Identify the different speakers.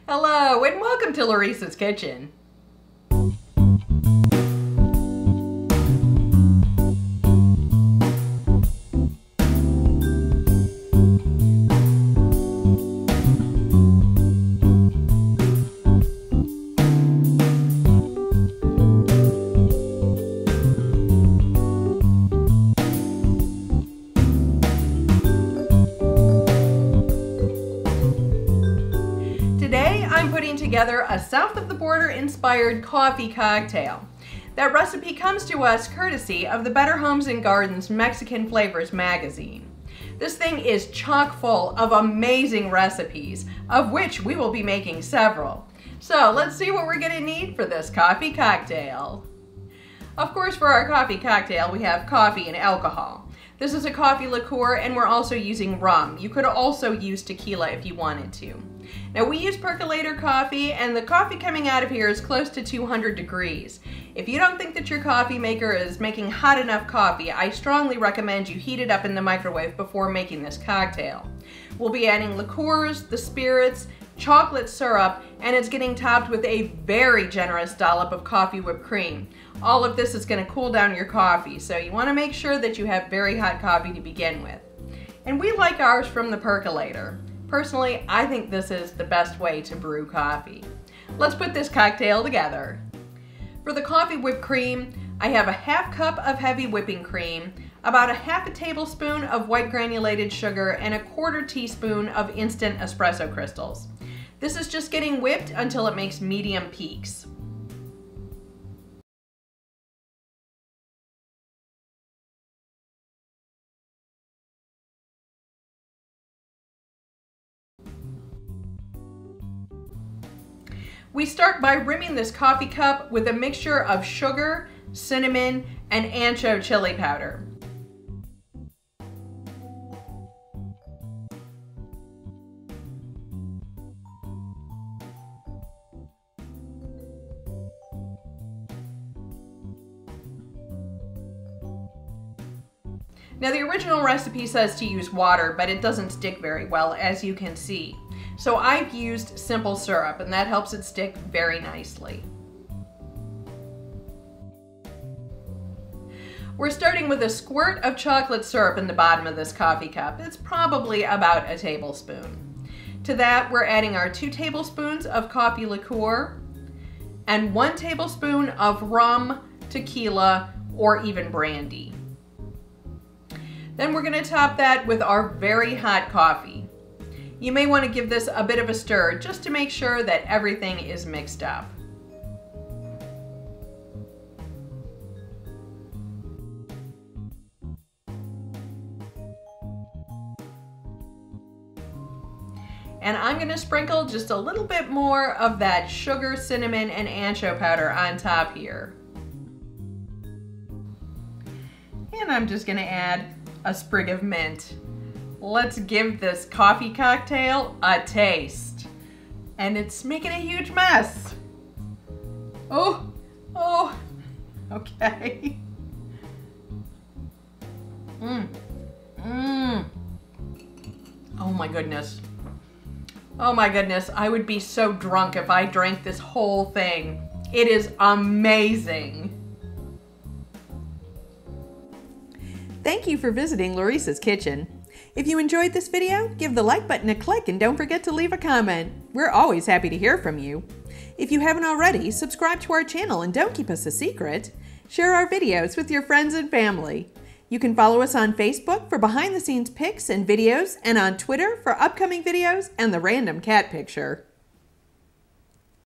Speaker 1: Hello and welcome to Laurice's Kitchen. Today I'm putting together a south of the border inspired coffee cocktail. That recipe comes to us courtesy of the Better Homes and Gardens Mexican Flavors magazine. This thing is chock full of amazing recipes, of which we will be making several. So let's see what we're going to need for this coffee cocktail. Of course, for our coffee cocktail we have coffee and alcohol. This is a coffee liqueur and we're also using rum. You could also use tequila if you wanted to. Now we use percolator coffee and the coffee coming out of here is close to 200 degrees. If you don't think that your coffee maker is making hot enough coffee, I strongly recommend you heat it up in the microwave before making this cocktail. We'll be adding liqueurs, the spirits, chocolate syrup, and it's getting topped with a very generous dollop of coffee whipped cream. All of this is going to cool down your coffee, so you want to make sure that you have very hot coffee to begin with. And we like ours from the percolator. Personally, I think this is the best way to brew coffee. Let's put this cocktail together. For the coffee whipped cream, I have a half cup of heavy whipping cream, about a half a tablespoon of white granulated sugar, and a quarter teaspoon of instant espresso crystals. This is just getting whipped until it makes medium peaks. We start by rimming this coffee cup with a mixture of sugar, cinnamon, and ancho chili powder. Now the original recipe says to use water, but it doesn't stick very well, as you can see. So I've used simple syrup, and that helps it stick very nicely. We're starting with a squirt of chocolate syrup in the bottom of this coffee cup. It's probably about a tablespoon. To that, we're adding our 2 tablespoons of coffee liqueur and 1 tablespoon of rum, tequila, or even brandy. Then we're going to top that with our very hot coffee. You may want to give this a bit of a stir just to make sure that everything is mixed up. And I'm going to sprinkle just a little bit more of that sugar, cinnamon, and ancho powder on top here. And I'm just going to add a sprig of mint. Let's give this coffee cocktail a taste. And it's making a huge mess. Oh, okay. Oh my goodness. Oh my goodness, I would be so drunk if I drank this whole thing. It is amazing. Thank you for visiting Laurice's Kitchen. If you enjoyed this video, give the like button a click and don't forget to leave a comment. We're always happy to hear from you. If you haven't already, subscribe to our channel and don't keep us a secret. Share our videos with your friends and family. You can follow us on Facebook for behind-the-scenes pics and videos, and on Twitter for upcoming videos and the random cat picture.